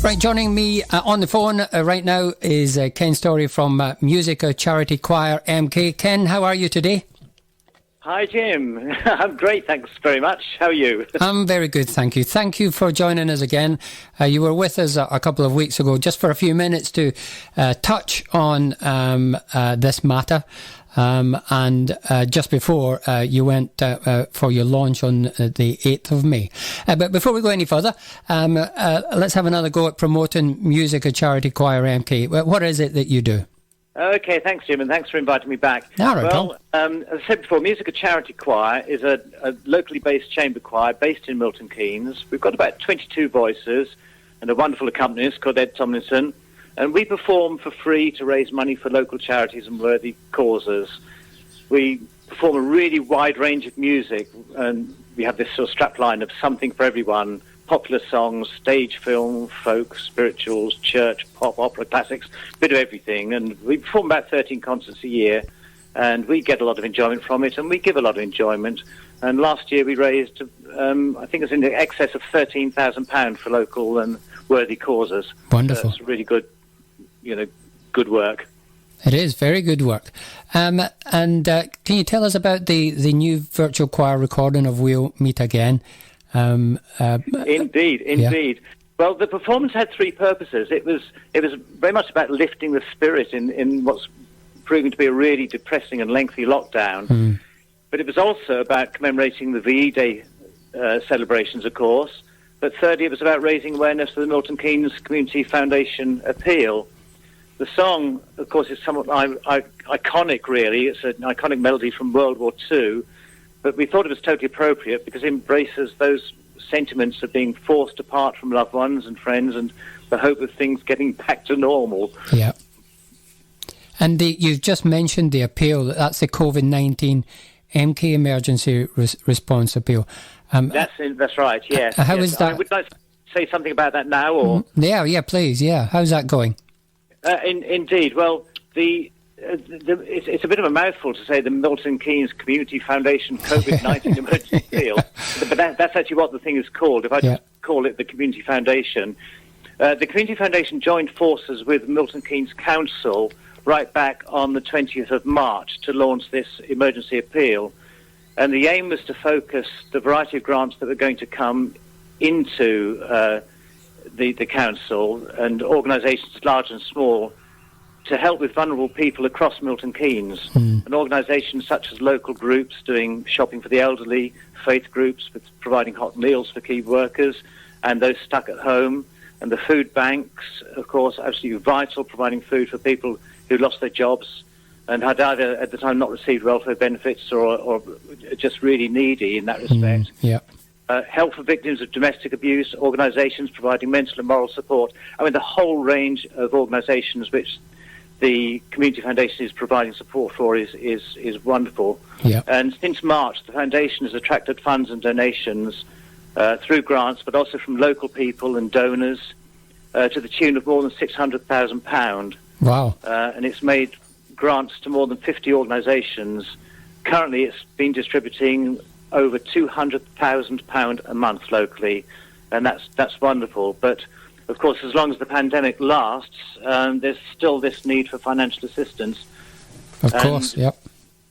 Right, joining me on the phone right now is Ken Storry from Musica Charity Choir MK. Ken, how are you today? Hi, Jim. I'm great, thanks very much. How are you? I'm very good, thank you. Thank you for joining us again. You were with us a couple of weeks ago, just for a few minutes to touch on this matter. And just before you went for your launch on the 8th of May. But before we go any further, let's have another go at promoting Musica Charity Choir MK. What is it that you do? Okay, thanks, Jim, and thanks for inviting me back. All right, well, as I said before, Musica Charity Choir is a locally based chamber choir based in Milton Keynes. We've got about 22 voices and a wonderful accompanist called Ed Tomlinson. And we perform for free to raise money for local charities and worthy causes. We perform a really wide range of music, and we have this sort of strapline of something for everyone: popular songs, stage film, folk, spirituals, church, pop, opera, classics, bit of everything. And we perform about 13 concerts a year, and we get a lot of enjoyment from it, and we give a lot of enjoyment. And last year we raised, I think it's in excess of £13,000 for local and worthy causes. Wonderful. That's really good. Good work. It is very good work. And can you tell us about the new virtual choir recording of We'll Meet Again? Indeed. Yeah. Well, the performance had three purposes. It was very much about lifting the spirit in what's proving to be a really depressing and lengthy lockdown. But it was also about commemorating the VE Day celebrations, of course. But thirdly, it was about raising awareness of the Milton Keynes Community Foundation appeal. The song, of course, is somewhat iconic, really. It's an iconic melody from World War II, but we thought it was totally appropriate because it embraces those sentiments of being forced apart from loved ones and friends and the hope of things getting back to normal. Yeah. And you've just mentioned the appeal. That's the COVID-19 MK Emergency Response Appeal. That's right, yes. How is that? Would you like to say something about that now? Or? Yeah, please, yeah. How's that going? Indeed. Well, it's a bit of a mouthful to say the Milton Keynes Community Foundation COVID-19 Emergency Appeal, but that's actually what the thing is called. If I just call it the Community Foundation. The Community Foundation joined forces with Milton Keynes Council right back on the 20th of March to launch this emergency appeal. And the aim was to focus the variety of grants that were going to come into the council and organisations large and small to help with vulnerable people across Milton Keynes. And organisations such as local groups doing shopping for the elderly, faith groups providing hot meals for key workers and those stuck at home, and the food banks, of course, absolutely vital, providing food for people who lost their jobs and had either at the time not received welfare benefits or just really needy in that respect. Help for victims of domestic abuse, organisations providing mental and moral support. I mean, the whole range of organisations which the Community Foundation is providing support for is wonderful. And since March, the Foundation has attracted funds and donations through grants, but also from local people and donors to the tune of more than £600,000. Wow. And it's made grants to more than 50 organisations. Currently, it's been distributing over £200,000 a month locally, and that's wonderful. But of course, as long as the pandemic lasts, there's still this need for financial assistance. Of course, yep.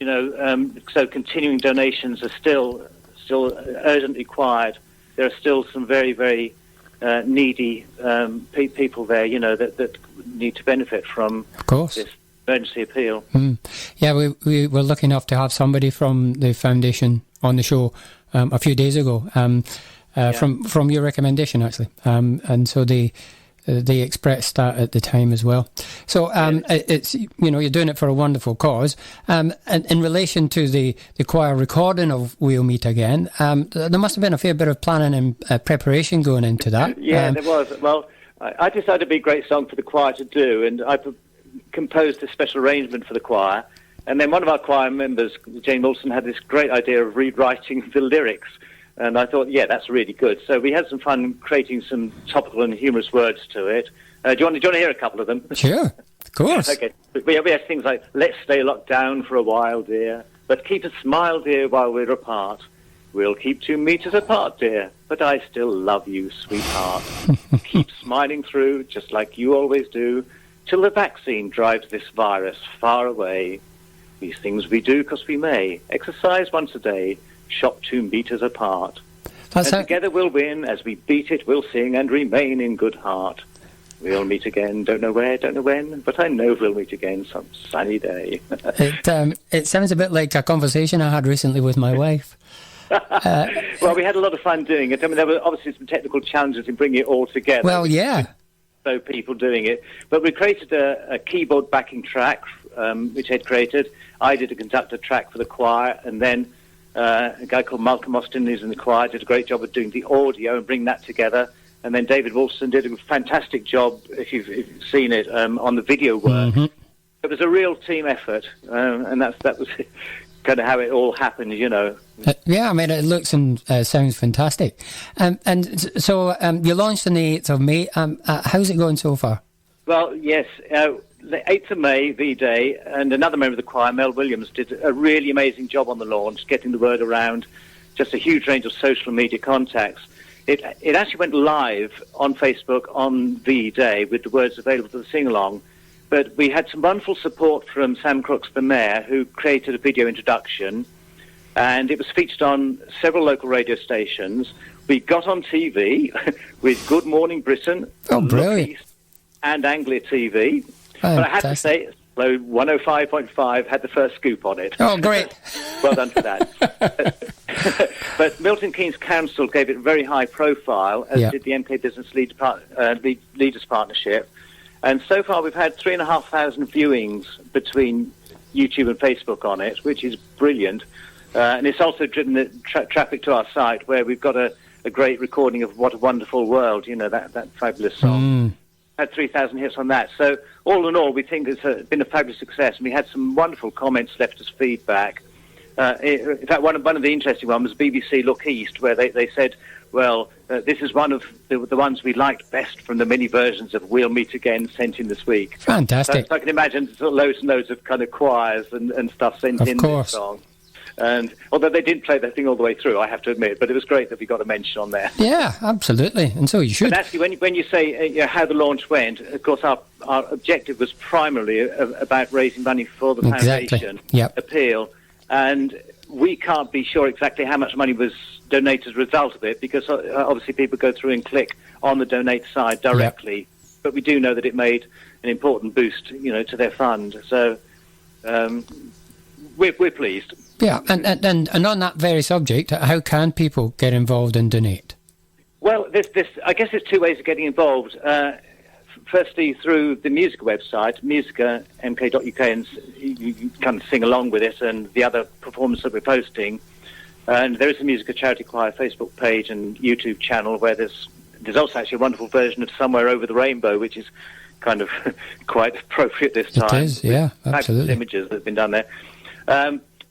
So continuing donations are still urgently required. There are still some very, very needy people there, that need to benefit from this emergency appeal. Yeah, we were lucky enough to have somebody from the foundation on the show a few days ago, from your recommendation, actually. And so they expressed that at the time as well. So it's you're doing it for a wonderful cause. And in relation to the choir recording of We'll Meet Again, there must have been a fair bit of planning and preparation going into that. There was. Well, I decided it'd be a great song for the choir to do, and I composed a special arrangement for the choir. And then one of our choir members, Jane Wilson, had this great idea of rewriting the lyrics. And I thought, that's really good. So we had some fun creating some topical and humorous words to it. Do you want to hear a couple of them? Sure, of course. Okay. We have things like, let's stay locked down for a while, dear, but keep a smile, dear, while we're apart. We'll keep 2 meters apart, dear, but I still love you, sweetheart. Keep smiling through, just like you always do, till the vaccine drives this virus far away. These things we do because we may. Exercise once a day, shop 2 meters apart. And together we'll win. As we beat it, we'll sing and remain in good heart. We'll meet again, don't know where, don't know when, but I know we'll meet again some sunny day. It sounds a bit like a conversation I had recently with my wife. Well, we had a lot of fun doing it. I mean, there were obviously some technical challenges in bringing it all together. Well, yeah. So people doing it. But we created a keyboard backing track, which Ed created. I did a conductor track for the choir, and then a guy called Malcolm Austin, who's in the choir, did a great job of doing the audio and bringing that together. And then David Wolfson did a fantastic job, if you've seen it, on the video work. Mm-hmm. It was a real team effort, and that was kind of how it all happened, you know. Yeah, I mean, it looks and sounds fantastic. And so you launched on the 8th of May. How's it going so far? Well, yes, the 8th of May, V-Day, and another member of the choir, Mel Williams, did a really amazing job on the launch, getting the word around, just a huge range of social media contacts. It actually went live on Facebook on V-Day with the words available to the sing-along. But we had some wonderful support from Sam Crooks, the mayor, who created a video introduction, and it was featured on several local radio stations. We got on TV with Good Morning Britain, brilliant, East, and Anglia TV. But I have to say, Secklow 105.5 had the first scoop on it. Oh, great. Well done for that. But Milton Keynes Council gave it a very high profile, as did the MK Business Leaders Partnership. And so far, we've had 3,500 viewings between YouTube and Facebook on it, which is brilliant. And it's also driven the traffic to our site, where we've got a great recording of What a Wonderful World, you know, that fabulous song. Had 3,000 hits on that. So all in all, we think it's been a fabulous success. And we had some wonderful comments left as feedback. In fact, one of the interesting ones was BBC Look East, where they said, well, this is one of the ones we liked best from the many versions of We'll Meet Again sent in this week. Fantastic. So I can imagine sort of loads and loads of kind of choirs and stuff sent in this song. And although they didn't play that thing all the way through, I have to admit, but it was great that we got a mention on there. Yeah, absolutely, and so you should. But actually, when you say how the launch went, of course, our objective was primarily about raising money for the foundation appeal, and we can't be sure exactly how much money was donated as a result of it, because obviously people go through and click on the donate side directly. But we do know that it made an important boost, you know, to their fund. So we're pleased. Yeah, and on that very subject, how can people get involved and donate? Well, I guess there's two ways of getting involved. Firstly, through the Musica website, musica.mk.uk, and you kind of sing along with it and the other performances that we're posting. And there is a Musica Charity Choir Facebook page and YouTube channel where there's also actually a wonderful version of Somewhere Over the Rainbow, which is kind of quite appropriate this time. It is, yeah, absolutely. Images that have been done there.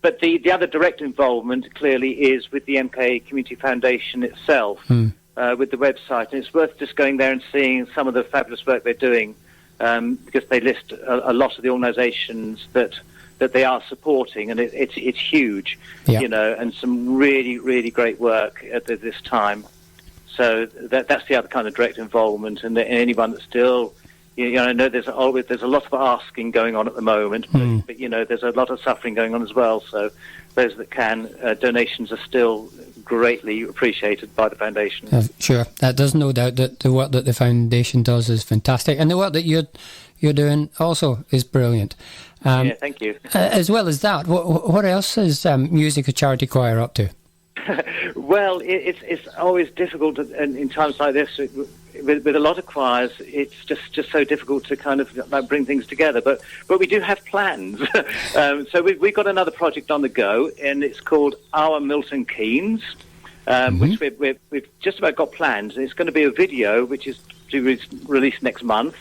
But the other direct involvement clearly is with the MK Community Foundation itself, with the website. And it's worth just going there and seeing some of the fabulous work they're doing, because they list a lot of the organisations that they are supporting, and it's huge, you know, and some really, really great work at this time. So that's the other kind of direct involvement, and anyone that's still... You know, I know there's a lot of asking going on at the moment, but you know, there's a lot of suffering going on as well. So those that can, donations are still greatly appreciated by the foundation. Sure, that does no doubt that the work that the foundation does is fantastic, and the work that you're doing also is brilliant. Yeah, thank you. As well as that, what else is Musica Charity Choir up to? Well, it's always difficult in times like this. With a lot of choirs, it's just so difficult to kind of bring things together. But we do have plans. So we've got another project on the go, and it's called Our Milton Keynes, which we've just about got planned. It's going to be a video which is to be released next month,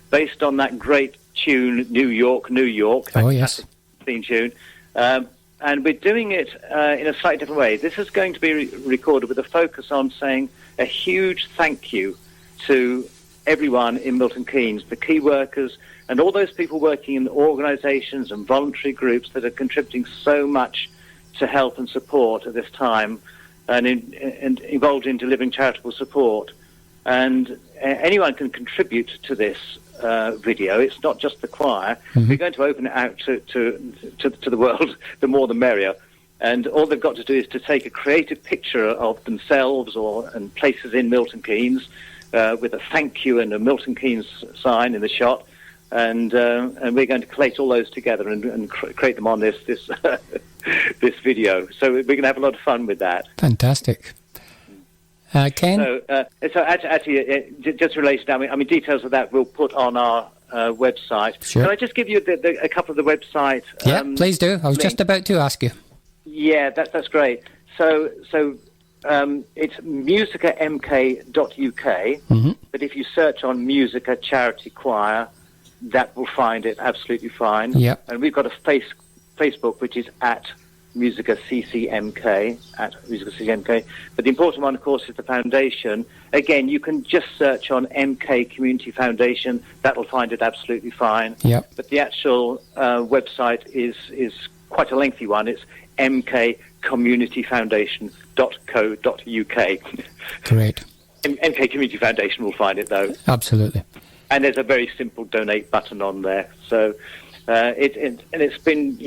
based on that great tune New York, New York. Oh yes, theme tune. And we're doing it in a slightly different way. This is going to be recorded with a focus on saying a huge thank you to everyone in Milton Keynes, the key workers, and all those people working in organisations and voluntary groups that are contributing so much to help and support at this time. and involved in delivering charitable support. And anyone can contribute to this video. It's not just the choir. We're going to open it out to the world, the more the merrier. And all they've got to do is to take a creative picture of themselves and places in Milton Keynes with a thank you and a Milton Keynes sign in the shot. And we're going to collate all those together and create them on this this video. So we're going to have a lot of fun with that. Fantastic. Ken? So actually, just in relation to that, I mean, details of that we'll put on our website. Sure. Can I just give you a couple of the website? Yeah, please do. I was just about to ask you. Yeah, that's great. So it's musicamk.uk, but if you search on Musica Charity Choir, that will find it absolutely fine. Yep. And we've got a Facebook, which is at Musica CCMK, But the important one, of course, is the foundation. Again, you can just search on MK Community Foundation. That'll find it absolutely fine. Yep. But the actual website is quite a lengthy one. It's mkcommunityfoundation.co.uk. Great. MK Community Foundation will find it, though. Absolutely. And there's a very simple donate button on there. So it's been,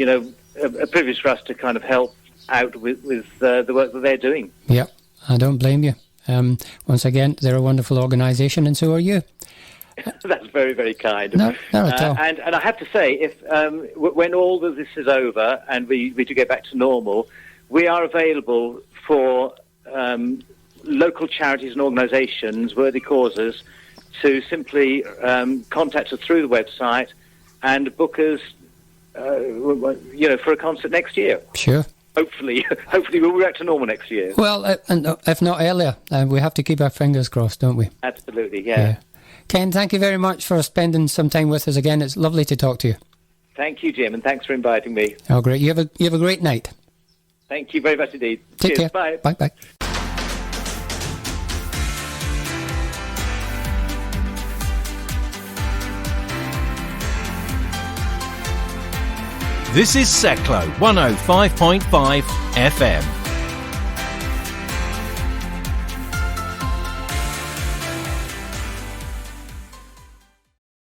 a privilege for us to kind of help out with the work that they're doing. Yeah, I don't blame you. Once again, they're a wonderful organisation, and so are you. That's very, very kind. No, not at all. And I have to say, if when all of this is over and we do get back to normal, we are available for local charities and organisations, worthy causes, to simply contact us through the website and book us, for a concert next year. Sure. Hopefully we'll be back to normal next year. Well, and if not earlier, we have to keep our fingers crossed, don't we? Absolutely, yeah. Ken, thank you very much for spending some time with us again. It's lovely to talk to you. Thank you, Jim, and thanks for inviting me. Oh, great. You have a great night. Thank you very much indeed. Take Cheers. care. Bye. Bye. This is Secklow 105.5 FM.